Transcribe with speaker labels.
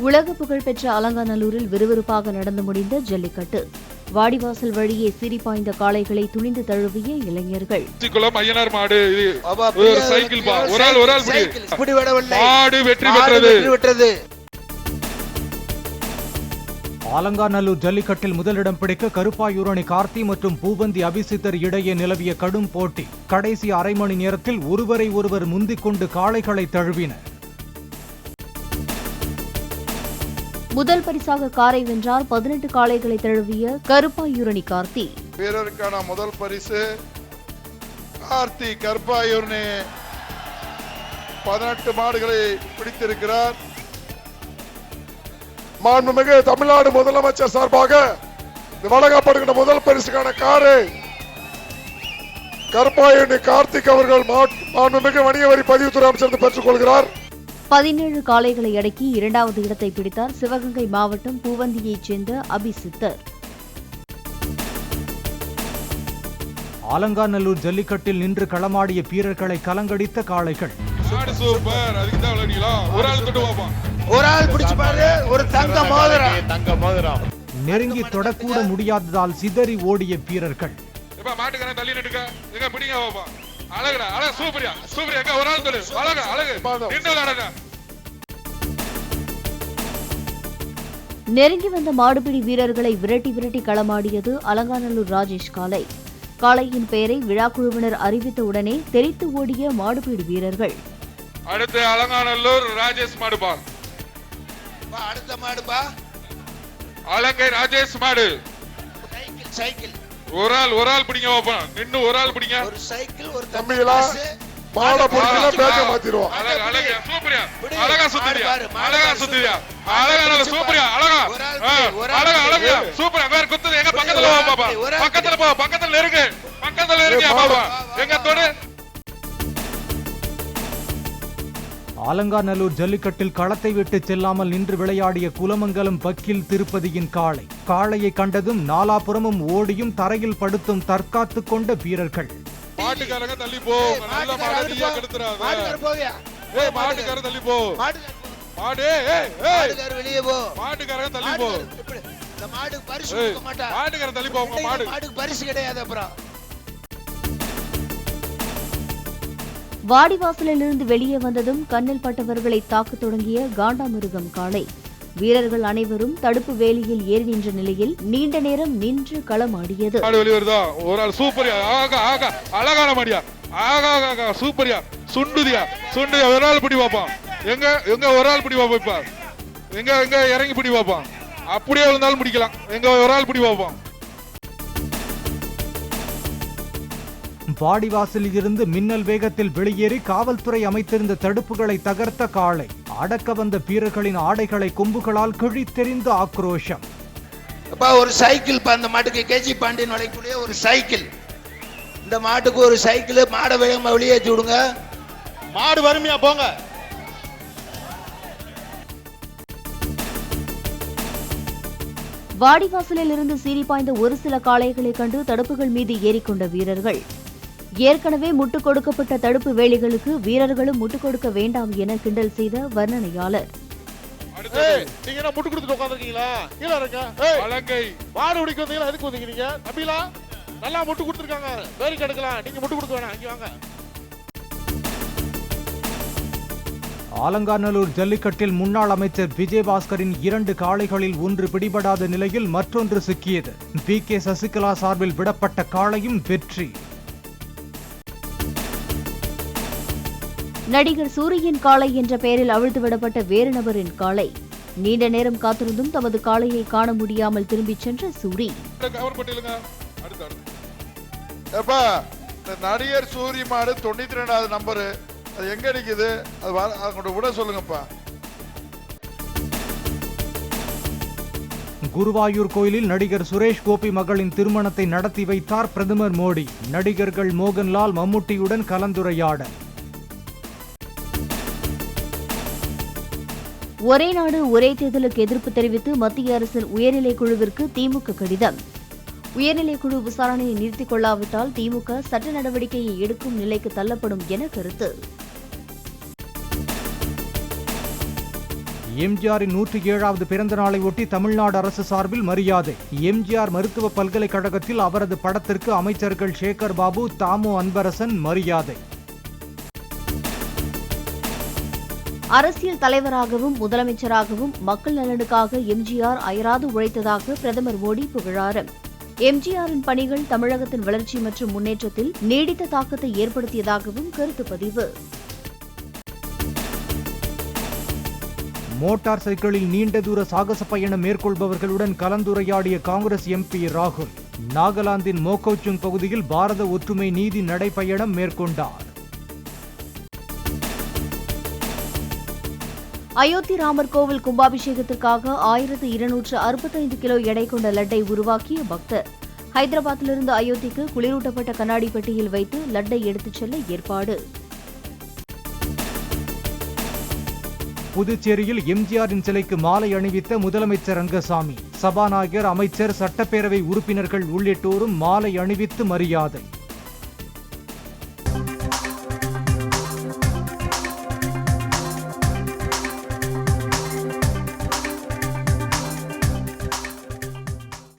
Speaker 1: உலக புகழ்பெற்ற அலங்காநல்லூரில் விறுவிறுப்பாக நடந்து முடிந்த ஜல்லிக்கட்டு. வாடிவாசல் வழியே சீறிப்பாய்ந்த காளைகளை துணிந்து தழுவிய இளைஞர்கள்.
Speaker 2: அலங்காநல்லூர் ஜல்லிக்கட்டில் முதலிடம் பிடிக்க கருப்பாயூரணி கார்த்தி மற்றும் பூவந்தி அபிசித்தர் இடையே நிலவிய கடும் போட்டி. கடைசி அரை மணி நேரத்தில் ஒருவரை ஒருவர் முந்திக் கொண்டு காளைகளை தழுவினர்.
Speaker 1: முதல் பரிசாக காரை வென்றார் 18 காளைகளை தழுவிய கருப்பாயூரணி கார்த்தி.
Speaker 3: வீரருக்கான முதல் பரிசு கார்த்தி கருப்பாயூரணி 18 மாடுகளை பிடித்திருக்கிறார். மாண்புமிகு தமிழ்நாடு முதலமைச்சர் சார்பாக வழங்கப்படுகின்ற முதல் பரிசுக்கான காரை கருப்பாயூரணி கார்த்திக் அவர்கள் மாண்புமிகு வணிக வரி பதிவுத்துறை அமைச்சர் பெற்றுக் கொள்கிறார்.
Speaker 1: 17 காளைகளை அடக்கி 2வது இடத்தை பிடித்தார் சிவகங்கை மாவட்டம் பூவந்தியைச் சேர்ந்த அபிசித்தர்.
Speaker 2: அலங்காநல்லூர் ஜல்லிக்கட்டில் நின்று களமாடிய வீரர்களை கலங்கடித்த காளைகள். நெருங்கி தொடக்கூட முடியாததால் சிதறி ஓடிய வீரர்கள்.
Speaker 1: நெருங்கி வந்த மாடுபிடி வீரர்களை விரட்டி விரட்டி களமாடியது அலங்காநல்லூர் ராஜேஷ் காளை. காளையின் பெயரை விழாக்குழுவினர் அறிவித்த உடனே தெரித்து ஓடிய மாடுபிடி வீரர்கள்.
Speaker 3: அடுத்து அலங்காநல்லூர் ராஜேஷ் மாடுபா.
Speaker 4: அடுத்த மாடுபா
Speaker 3: அலங்கை ராஜேஷ் மாடு.
Speaker 4: சைக்கிள்
Speaker 3: ஒரு ஆள் பிடிங்க பாப்போம். நின்னு ஒரு ஆள் பிடிங்க.
Speaker 4: ஒரு சைக்கிள் ஒரு
Speaker 3: தம்பிகளா மாட புடிச்சல பேக்க மாத்திடுவோம். அழகா சூப்பரியா. அழகா சுத்தியா. அழகா சுத்தியா. அழகா சூப்பரியா. அழகா சூப்பரா. வேற குத்துது எங்க பக்கத்துல வா பாப்பா. பக்கத்துல இருக்கு. பாப்பா. எங்க தொடு.
Speaker 2: அலங்காநல்லூர் ஜல்லிக்கட்டில் களத்தை விட்டு செல்லாமல் நின்று விளையாடிய குலமங்கலம் வக்கீல் திருப்பதியின் காளை. காளையை கண்டதும் நாலாபுறமும் ஓடியும் தரையில் படுத்தும் தற்காத்துக் கொண்ட வீரர்கள்.
Speaker 3: மாட்டுக்காரங்க தள்ளி போ. நல்ல மாடடியா கெடுத்துறாத. மாட்டுக்காரங்க தள்ளி போ. மாட்டுக்காரங்க
Speaker 4: வெளியே போ.
Speaker 3: மாட்டுக்காரங்க தள்ளி போ.
Speaker 4: இந்த மாட்டுக்கு பரிசு கொடுக்க மாட்டாங்க.
Speaker 3: மாட்டுக்காரங்க தள்ளி போ.
Speaker 4: மாட்டுக்கு பரிசு கிடையாது. அப்புறம்
Speaker 1: வாடிவாசலில் இருந்து வெளியே வந்ததும் கண்ணில் பட்டவர்களை தாக்கத் தொடங்கிய காண்டாமிருகம் காளை. வீரர்கள் அனைவரும் தடுப்பு வேலியில் ஏறி நின்ற நிலையில் நீண்ட நேரம் நின்று களமாடியது.
Speaker 3: ஒரு ஆள் சூப்பரியா. அழகான மாடியா. சூப்பரியா. சுண்டுதியா. ஒரு ஆள் பிடி பாப்பான். எங்க ஒரு ஆள் பிடி பாப்பா. இப்ப எங்க இறங்கி பிடி பாப்பான். அப்படியே விழுந்தாலும் பிடிக்கலாம். எங்க ஒரு ஆள் பிடி பாப்பான்.
Speaker 2: வாடிவாசலில் இருந்து மின்னல் வேகத்தில் வெளியேறி காவல்துறை அமைத்திருந்த தடுப்புகளை தகர்த்த காளை. அடக்க வந்த வீரர்களின் ஆடைகளை கொம்புகளால் கிழித்தெறிந்த ஆக்ரோஷம்.
Speaker 4: ஒரு சைக்கிள் அந்த மாட்டுக்கு கேஜி பாண்டியன் வளைக்கூடிய ஒரு சைக்கிள். இந்த மாட்டுக்கு ஒரு சைக்கிள். மாடை வேகமா வெளியேற்றி விடுங்க.
Speaker 3: மாடு வறுமையா போங்க.
Speaker 1: வாடிவாசலில் இருந்து சீறிப்பாய்ந்த ஒரு சில காளைகளை கண்டு தடுப்புகள் மீது ஏறிக்கொண்ட வீரர்கள். ஏற்கனவே முட்டுக் கொடுக்கப்பட்ட தடுப்பு வேலிகளுக்கு வீரர்களும் முட்டுக் கொடுக்க வேண்டாம் என கிண்டல் செய்த வர்ணனையாளர்.
Speaker 2: அலங்காநல்லூர் ஜல்லிக்கட்டில் முன்னாள் அமைச்சர் விஜயபாஸ்கரின் 2 காளைகளில் ஒன்று பிடிபடாத நிலையில் மற்றொன்று சிக்கியது. பி.கே. சசிகலா சார்பில் விடப்பட்ட காளையும் வெற்றி.
Speaker 1: நடிகர் சூரியின் காளை என்ற பெயரில் அவிழ்த்து விடப்பட்ட வேறு நபரின் காளை. நீண்ட நேரம் காத்திருந்தும் தமது காளையை காண முடியாமல் திரும்பிச் சென்ற சூரி.
Speaker 3: நடிகர் சூரி மாடு 92வது நம்பரு. அது எங்க நிக்குது? அது விட சொல்லுங்கப்பா.
Speaker 2: குருவாயூர் கோயிலில் நடிகர் சுரேஷ் கோபி மகளின் திருமணத்தை நடத்தி வைத்தார் பிரதமர் மோடி. நடிகர்கள் மோகன்லால், மம்முட்டியுடன் கலந்துரையாடல்.
Speaker 1: ஒரே நாடு ஒரே தேர்தலுக்கு எதிர்ப்பு தெரிவித்து மத்திய அரசின் உயர்நிலைக் குழுவிற்கு திமுக கடிதம். உயர்நிலைக் குழு விசாரணையை நிறுத்திக் கொள்ளாவிட்டால் திமுக சட்ட நடவடிக்கையை எடுக்கும் நிலைக்கு தள்ளப்படும் என கருத்து.
Speaker 2: எம்ஜிஆரின் 107வது பிறந்த நாளை ஒட்டி தமிழ்நாடு அரசு சார்பில் மரியாதை. எம்ஜிஆர் மருத்துவ பல்கலைக்கழகத்தில் அவரது படத்திற்கு அமைச்சர்கள் சேகர் பாபு, தாமு அன்பரசன் மரியாதை.
Speaker 1: அரசியல் தலைவராகவும் முதலமைச்சராகவும் மக்கள் நலனுக்காக எம்ஜிஆர் அயராது உழைத்ததாக பிரதமர் மோடி புகழாரம். எம்ஜிஆரின் பணிகள் தமிழகத்தின் வளர்ச்சி மற்றும் முன்னேற்றத்தில் நீடித்த தாக்கத்தை ஏற்படுத்தியதாகவும் கருத்து பதிவு.
Speaker 2: மோட்டார் சைக்கிளில் நீண்ட தூர சாகச பயணம் மேற்கொள்பவர்களுடன் கலந்துரையாடிய காங்கிரஸ் எம்பி ராகுல். நாகாலாந்தின் மோகோச்சுங் பகுதியில் பாரத ஒற்றுமை நீதி நடைபயணம் மேற்கொண்டார்.
Speaker 1: அயோத்தி ராமர் கோவில் கும்பாபிஷேகத்திற்காக 1265 கிலோ எடை கொண்ட லட்டை உருவாக்கிய பக்தர். ஹைதராபாத்திலிருந்து அயோத்திக்கு குளிரூட்டப்பட்ட கண்ணாடி பெட்டியில் வைத்து லட்டை எடுத்துச் செல்ல ஏற்பாடு.
Speaker 2: புதுச்சேரியில் எம்ஜிஆரின் சிலைக்கு மாலை அணிவித்த முதலமைச்சர் ரங்கசாமி. சபாநாயகர், அமைச்சர், சட்டப்பேரவை உறுப்பினர்கள் உள்ளிட்டோரும் மாலை அணிவித்து மரியாதை.